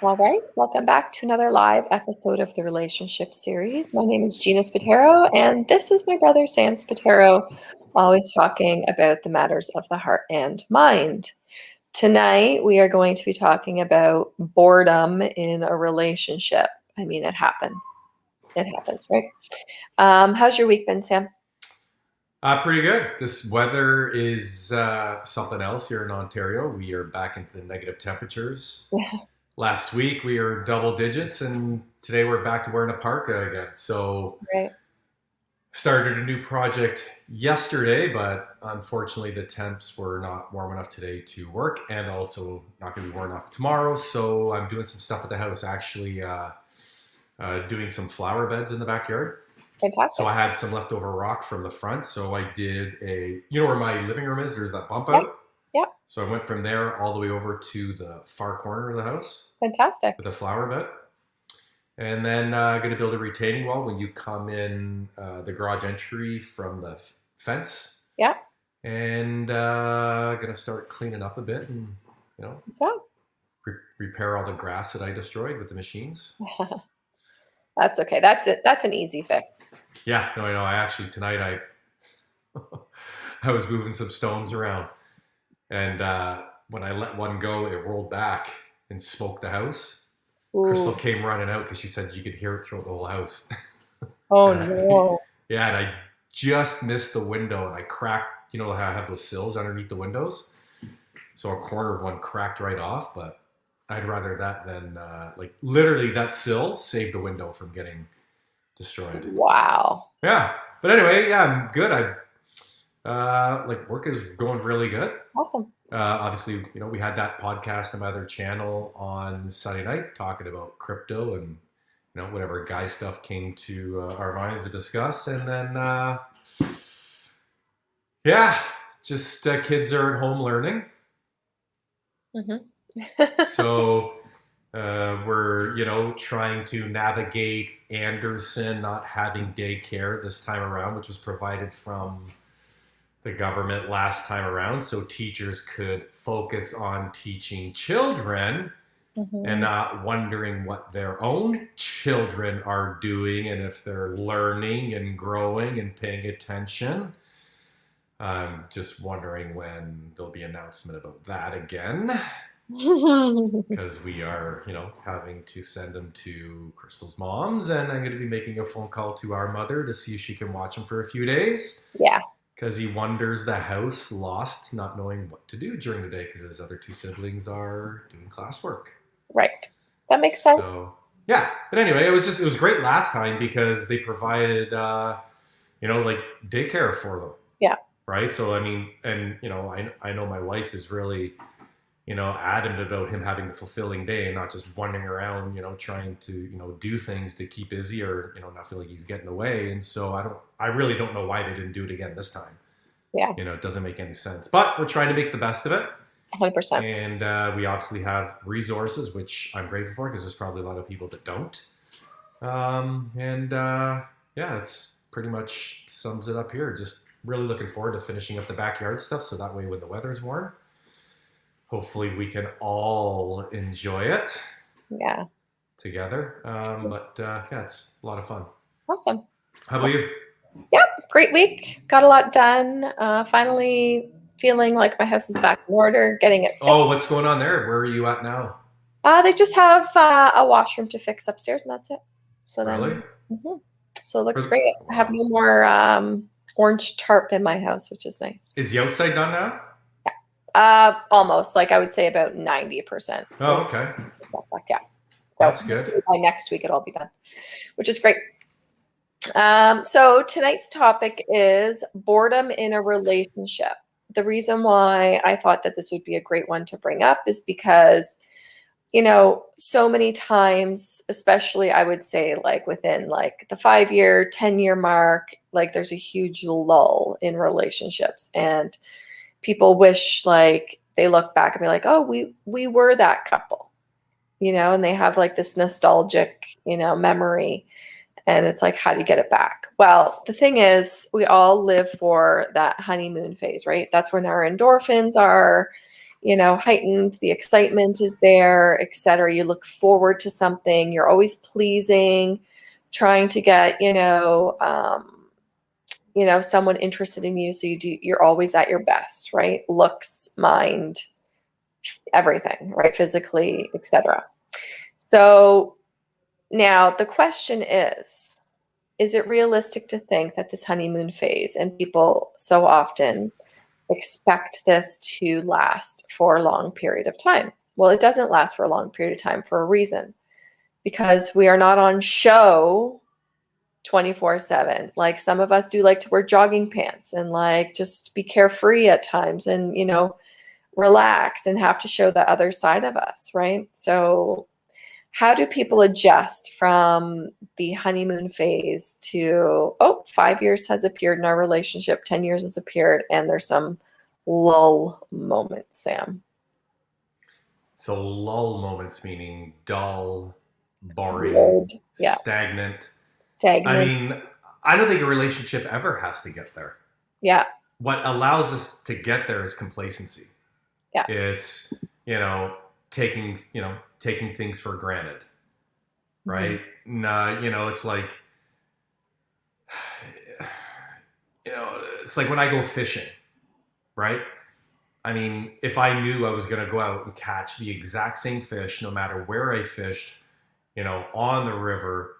All right, welcome back to another live episode of the Relationship Series. My name is Gina Spataro, and this is my brother Sam Spataro, always talking about the matters of the heart and mind. Tonight, we are going to be talking about boredom in a relationship. I mean, it happens. It happens, right? How's your week been, Sam? Pretty good. This weather is something else here in Ontario. We are back into the negative temperatures. Last week we were double digits, and today we're back to wearing a parka again. So Right. started a new project yesterday, but unfortunately the temps were not warm enough today to work, and also not going to be warm enough tomorrow. So I'm doing some stuff at the house, actually doing some flower beds in the backyard. So Fantastic. I had some leftover rock from the front. So I did where my living room is, there's that bump Yeah. out. Yeah. So I went from there all the way over to the far corner of the house Fantastic. with a flower bed. And then going to build a retaining wall when you come in the garage entry from the fence. Yeah. And going to start cleaning up a bit and, Yeah. repair all the grass that I destroyed with the machines. That's okay. That's it. That's an easy fix. Yeah, no, I know. I actually tonight I was moving some stones around, and when I let one go, it rolled back and smoked the house. Crystal Ooh. came running out because she said you could hear it throughout the whole house. Oh, And no. yeah, and I just missed the window, and I cracked. You know how I have those sills underneath the windows, so a corner of one cracked right off. But I'd rather that than literally that sill saved the window from getting destroyed. Wow. Yeah, but anyway, yeah, I'm good. Work is going really good. Awesome. Obviously, we had that podcast on my other channel on Sunday night talking about crypto and whatever guy stuff came to our minds to discuss, and then yeah, just kids are at home learning, so we're trying to navigate Anderson not having daycare this time around, which was provided from the government last time around, so teachers could focus on teaching children and not wondering what their own children are doing and if they're learning and growing and paying attention. I'm just wondering when there'll be an announcement about that again, because we are, having to send them to Crystal's mom's, and I'm going to be making a phone call to our mother to see if she can watch him for a few days. Yeah. Because he wanders the house lost, not knowing what to do during the day because his other two siblings are doing classwork. Right. That makes sense. So, yeah. But anyway, it was great last time because they provided, daycare for them. Yeah. Right. So, I mean, and, I know my wife is really, adamant about him having a fulfilling day and not just wandering around, trying to, do things to keep busy or, not feel like he's getting away. And so I really don't know why they didn't do it again this time. Yeah. It doesn't make any sense, but we're trying to make the best of it. 100%. And we obviously have resources, which I'm grateful for because there's probably a lot of people that don't. Yeah, that's pretty much sums it up here. Just really looking forward to finishing up the backyard stuff. So that way when the weather's warm, hopefully we can all enjoy it. Yeah. Together. Yeah, it's a lot of fun. Awesome. How about you? Yeah. Great week. Got a lot done. Finally feeling like my house is back in order, getting it fixed. Oh, what's going on there? Where are you at now? They just have a washroom to fix upstairs, and that's it. So really? Then, so it looks great. Wow. I have no more orange tarp in my house, which is nice. Is the outside done now? Almost. Like I would say about 90%. Oh, okay. Yeah. That's good. By next week, it'll all be done, which is great. So tonight's topic is boredom in a relationship. The reason why I thought that this would be a great one to bring up is because, so many times, especially I would say like within like the 5-year, 10-year mark, like there's a huge lull in relationships, and people wish like they look back and be like, oh, we were that couple, and they have like this nostalgic, memory. And it's like, how do you get it back? Well, the thing is, we all live for that honeymoon phase, right? That's when our endorphins are, heightened. The excitement is there, etc. You look forward to something. You're always pleasing, trying to get, someone interested in you. So you're always at your best, right? Looks, mind, everything, right? Physically, etc. So now the question is it realistic to think that this honeymoon phase, and people so often expect this to last for a long period of time? Well, it doesn't last for a long period of time for a reason, because we are not on show 24/7. Like some of us do like to wear jogging pants and like just be carefree at times and, relax and have to show the other side of us, right? So how do people adjust from the honeymoon phase to, 5 years has appeared in our relationship, 10 years has appeared, and there's some lull moments, Sam? So lull moments meaning dull, boring, Lulled. Yeah. stagnant. I Stagnant. mean, I don't think a relationship ever has to get there. Yeah. What allows us to get there is complacency. Yeah. It's, taking things for granted, right? It's like, it's like when I go fishing, right? I mean, if I knew I was going to go out and catch the exact same fish, no matter where I fished, on the river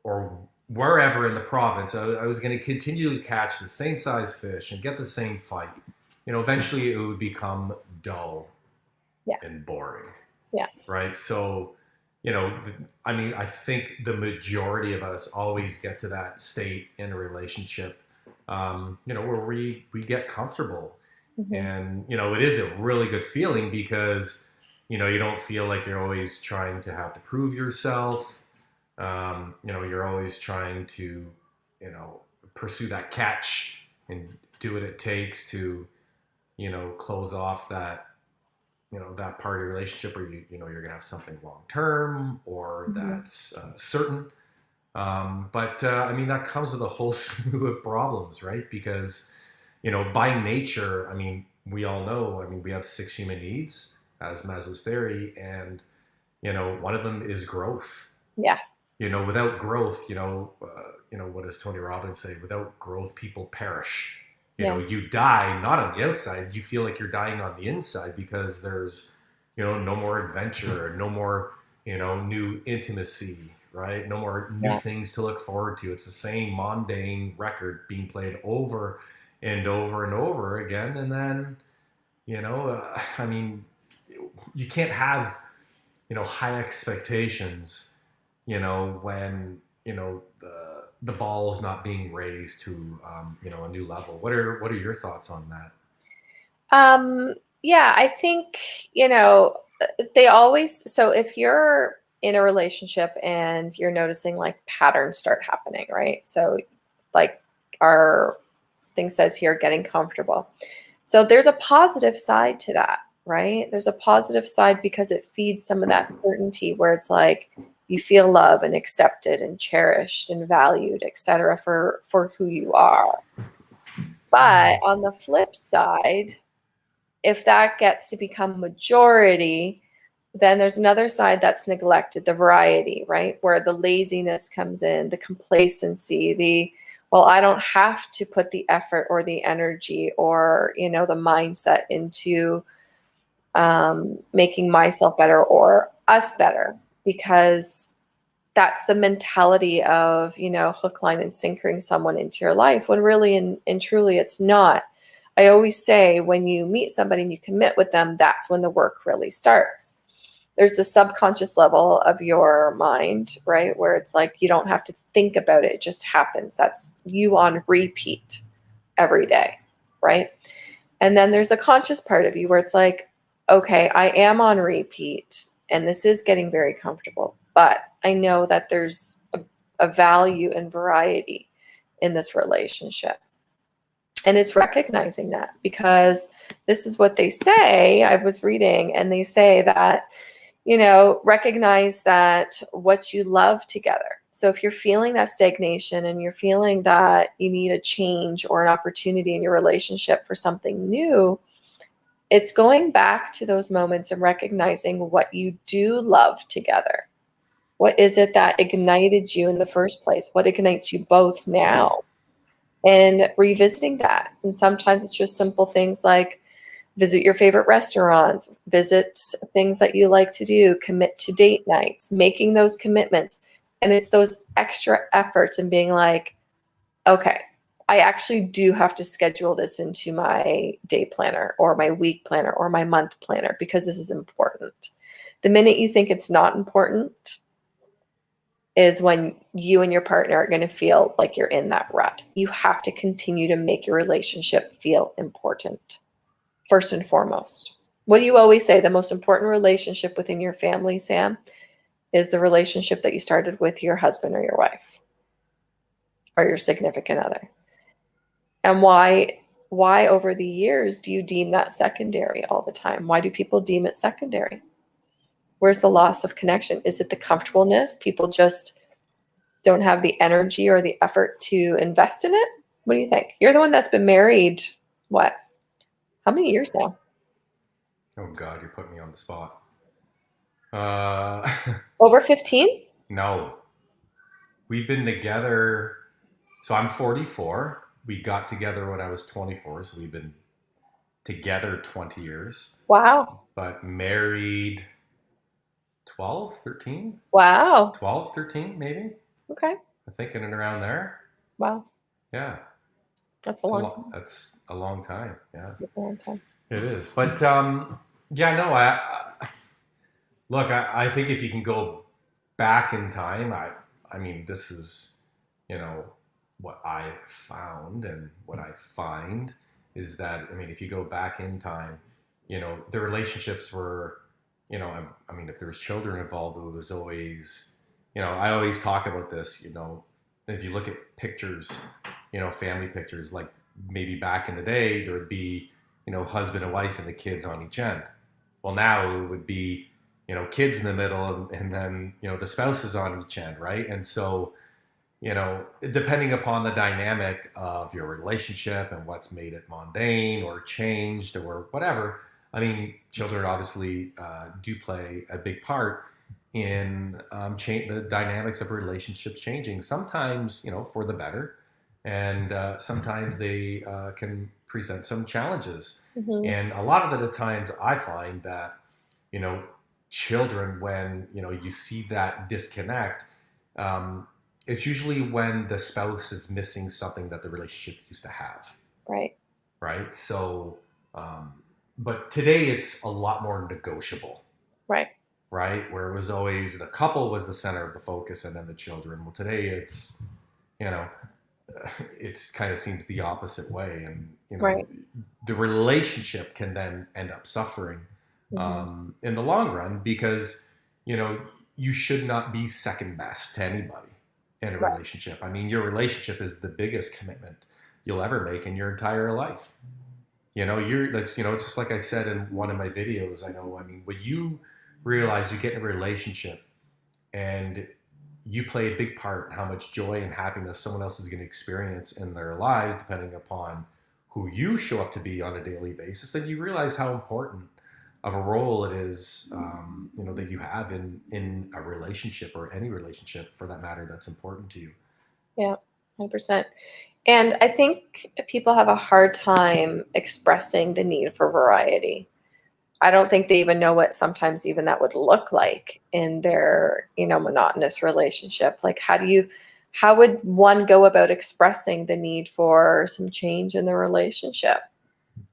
or wherever in the province, I was going to continue to catch the same size fish and get the same fight. Eventually it would become dull and boring. Yeah. Right. So, I think the majority of us always get to that state in a relationship, where we get comfortable. Mm-hmm. And, it is a really good feeling because, you don't feel like you're always trying to have to prove yourself. You're always trying to, pursue that catch and do what it takes to, close off that, that part of your relationship where you're gonna have something long term or that's certain. But that comes with a whole slew of problems, right? Because by nature, we all know, we have 6 human needs as Maslow's theory, and one of them is growth. Yeah. Without growth, what does Tony Robbins say? Without growth, people perish. You die not on the outside. You feel like you're dying on the inside because there's, no more adventure, no more, new intimacy, right? No more new things to look forward to. It's the same mundane record being played over and over and over again. And then, you can't have, high expectations, when, the ball is not being raised to, a new level. What are your thoughts on that? Yeah, I think, they always, so if you're in a relationship and you're noticing like patterns start happening, right? So like our thing says here, getting comfortable. So there's a positive side to that, right? There's a positive side because it feeds some of that certainty where it's like you feel love and accepted and cherished and valued, etc., for who you are. But on the flip side, if that gets to become majority, then there's another side that's neglected, the variety, right? Where the laziness comes in, the complacency, well, I don't have to put the effort or the energy or, the mindset into making myself better or us better, because that's the mentality of, hook, line, and sinkering someone into your life, when really and truly it's not. I always say when you meet somebody and you commit with them, that's when the work really starts. There's the subconscious level of your mind, right? Where it's like you don't have to think about it. It just happens. That's you on repeat every day, right? And then there's a conscious part of you where it's like, okay, I am on repeat and this is getting very comfortable, but I know that there's a value and variety in this relationship. And it's recognizing that, because this is what they say. I was reading and they say that, recognize that what you love together. So if you're feeling that stagnation and you're feeling that you need a change or an opportunity in your relationship for something new, It's going back to those moments and recognizing what you do love together. What is it that ignited you in the first place? What ignites you both now? And revisiting that. And sometimes it's just simple things like visit your favorite restaurants, visit things that you like to do, commit to date nights, making those commitments. And it's those extra efforts and being like, okay, I actually do have to schedule this into my day planner or my week planner or my month planner because this is important. The minute you think it's not important is when you and your partner are going to feel like you're in that rut. You have to continue to make your relationship feel important, first and foremost. What do you always say? The most important relationship within your family, Sam, is the relationship that you started with your husband or your wife or your significant other. And why over the years do you deem that secondary all the time? Why do people deem it secondary? Where's the loss of connection? Is it the comfortableness? People just don't have the energy or the effort to invest in it? What do you think? You're the one that's been married, what? How many years now? Oh God, you're putting me on the spot. Uh, Over 15? no, we've been together. So I'm 44. We got together when I was 24. So we've been together 20 years, Wow. but married 12, 13, Wow. 12, 13, maybe. Okay. I think in and around there. Wow. Yeah. That's a long time. That's a long time. Yeah, That's a long time. it is. But yeah, no, look, I think if you can go back in time, I mean, this is, you know, what I found and what I find is that, I mean, if you go back in time, you know, the relationships were, you know, I mean, if there was children involved, it was always, you know, I always talk about this, you know, if you look at pictures, you know, family pictures, like maybe back in the day, there would be, you know, husband and wife and the kids on each end. Well, now it would be, you know, kids in the middle and then, you know, the spouses on each end, right? And so, you know, depending upon the dynamic of your relationship and what's made it mundane or changed or whatever, I mean, children obviously do play a big part in the dynamics of relationships changing. Sometimes, you know, for the better, and sometimes they can present some challenges. Mm-hmm. And a lot of the times, I find that, you know, children, when you know you see that disconnect. It's usually when the spouse is missing something that the relationship used to have. Right. Right. So, but today it's a lot more negotiable. Right. Right. Where it was always the couple was the center of the focus and then the children. Well, today it's, you know, it's kind of seems the opposite way. And, you know, Right. the relationship can then end up suffering in the long run because, you know, you should not be second best to anybody in a Right. relationship. I mean, your relationship is the biggest commitment you'll ever make in your entire life. You know, that's, you know, it's just like I said in one of my videos. I mean, when you realize you get in a relationship and you play a big part in how much joy and happiness someone else is going to experience in their lives, depending upon who you show up to be on a daily basis, then you realize how important of a role it is, you know, that you have in a relationship or any relationship for that matter that's important to you. Yeah, 100%. And I think people have a hard time expressing the need for variety. I don't think they even know what sometimes even that would look like in their, you know, monotonous relationship. Like how would one go about expressing the need for some change in the relationship?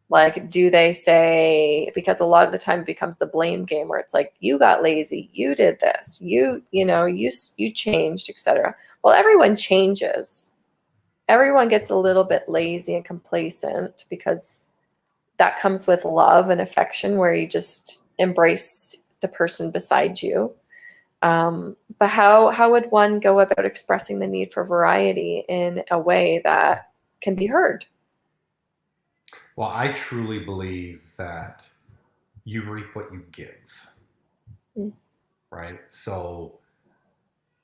Like, do they say, because a lot of the time it becomes the blame game where it's like, you got lazy, you did this, you know, you changed, etc. Well, everyone changes. Everyone gets a little bit lazy and complacent because that comes with love and affection where you just embrace the person beside you. But how would one go about expressing the need for variety in a way that can be heard? Well, I truly believe that you reap what you give, Mm. right? So,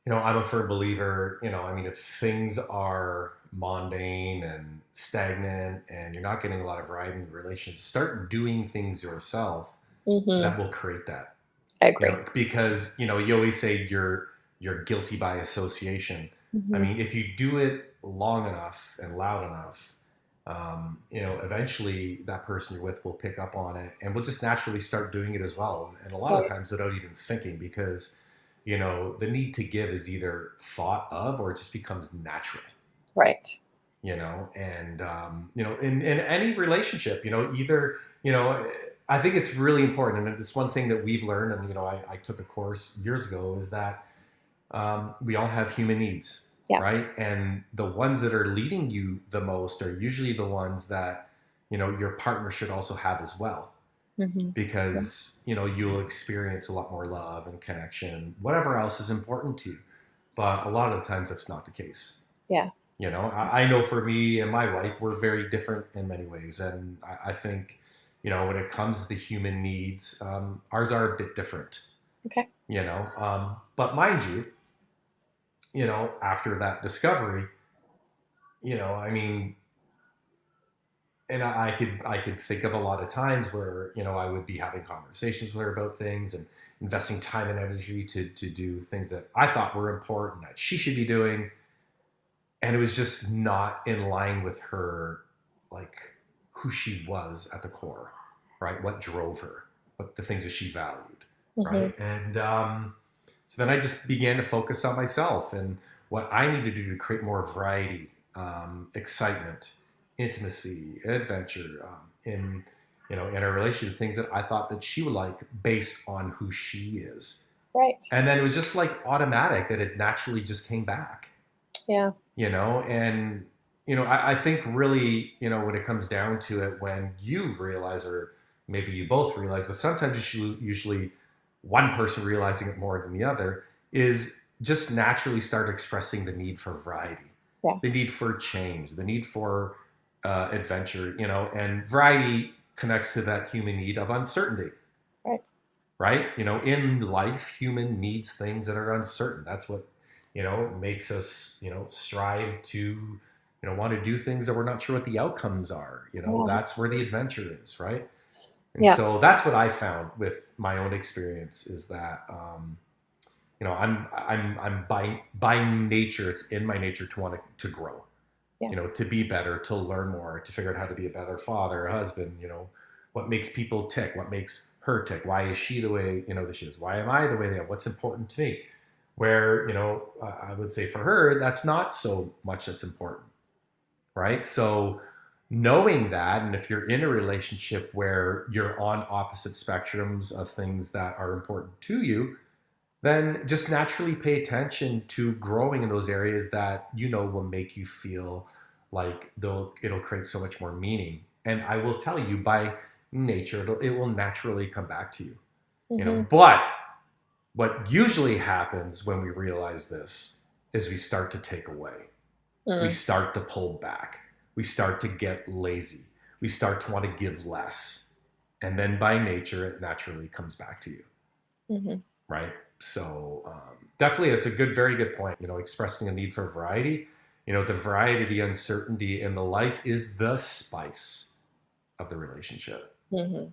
you know, I'm a firm believer, you know, I mean, if things are mundane and stagnant and you're not getting a lot of variety in relationships, start doing things yourself Mm-hmm. that will create that. I You agree. know, because you always say you're guilty by association. I Mm-hmm. mean, if you do it long enough and loud enough, eventually that person you're with will pick up on it and will just naturally start doing it as well. And a lot of Right. times without even thinking, because the need to give is either thought of or it just becomes natural. Right. And in any relationship, either, I think it's really important, and it's one thing that we've learned, and I took a course years ago, is that we all have human needs, Yeah. right? And the ones that are leading you the most are usually the ones that your partner should also have as well, Mm-hmm. Yeah. because you'll experience a lot more love and connection, whatever else is important to you. But a lot of the times that's not the case. Yeah. I know for me and my wife, we're very different in many ways. And I think, when it comes to the human needs, ours are a bit different, Okay. but mind you, after that discovery, I mean, and I could think of a lot of times where, I would be having conversations with her about things and investing time and energy to do things that I thought were important that she should be doing. And it was just not in line with her, like, who she was at the core, right? What drove her, what the things that she valued, Mm-hmm. right? And so then I just began to focus on myself and what I need to do to create more variety, excitement, intimacy, adventure, in our relationship, things that I thought that she would like based on who she is. Right. And then it was just like automatic that it naturally just came back. Yeah. And I think really, when it comes down to it, when you realize, or maybe you both realize, but sometimes usually one person realizing it more than the other, is just naturally start expressing the need for variety, Yeah. the need for change, the need for adventure, and variety connects to that human need of uncertainty. Right. Right? In life, human needs things that are uncertain. That's what, makes us, strive to, want to do things that we're not sure what the outcomes are. Yeah. That's where the adventure is, right? And Yeah. so that's what I found with my own experience is that, I'm by nature, it's in my nature to want to grow, Yeah. to be better, to learn more, to figure out how to be a better father, a husband, what makes people tick, what makes her tick, why is she the way, that she is, why am I the way they are, what's important to me, where, I would say for her, that's not so much that's important, right? So knowing that, and if you're in a relationship where you're on opposite spectrums of things that are important to you, then just naturally pay attention to growing in those areas that will make you feel like it'll create so much more meaning. And I will tell you, by nature, it will naturally come back to you. Mm-hmm. But what usually happens when we realize this is we start to take away. We Mm. start to pull back. We start to get lazy. We start to want to give less. And then by nature, it naturally comes back to you. Mm-hmm. Right? So definitely, it's a very good point. Expressing a need for variety. The variety, the uncertainty in the life is the spice of the relationship. Mm-hmm.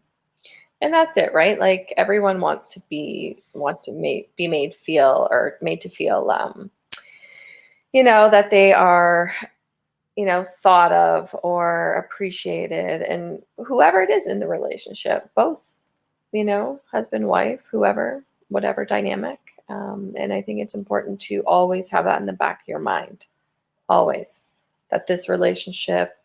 And that's it, right? Like everyone wants to be made feel or made to feel, that they are, thought of or appreciated, and whoever it is in the relationship, both, husband, wife, whoever, whatever dynamic. And I think it's important to always have that in the back of your mind, always, that this relationship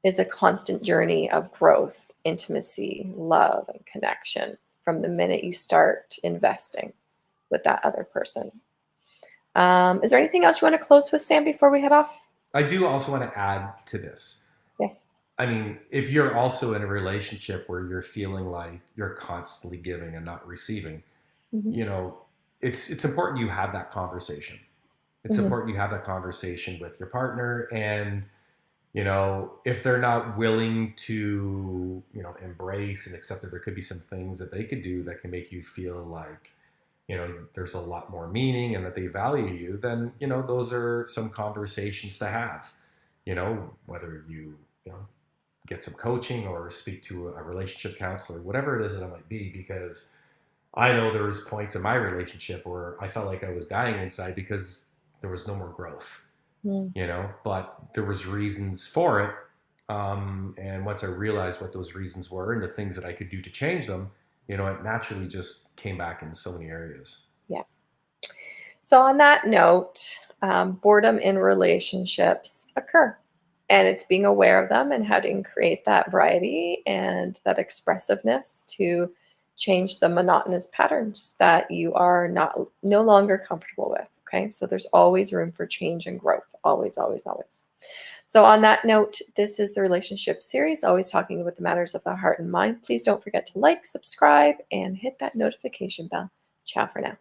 is a constant journey of growth, intimacy, love, and connection from the minute you start investing with that other person. Is there anything else you want to close with, Sam, before we head off? I do also want to add to this. Yes. I mean, if you're also in a relationship where you're feeling like you're constantly giving and not receiving, Hmm. it's important you have that conversation. It's Hmm. important you have that conversation with your partner. And, if they're not willing to, embrace and accept that there could be some things that they could do that can make you feel like, there's a lot more meaning and that they value you, then, those are some conversations to have. whether you get some coaching or speak to a relationship counselor, whatever it is that it might be, because I know there was points in my relationship where I felt like I was dying inside because there was no more growth, Mm. but there was reasons for it. And once I realized what those reasons were and the things that I could do to change them, it naturally just came back in so many areas. Yeah. So on that note, boredom in relationships occur, and it's being aware of them and how to create that variety and that expressiveness to change the monotonous patterns that you are no longer comfortable with. Okay, so there's always room for change and growth. Always, always, always. So on that note, this is the relationship series, always talking about the matters of the heart and mind. Please don't forget to like, subscribe, and hit that notification bell. Ciao for now.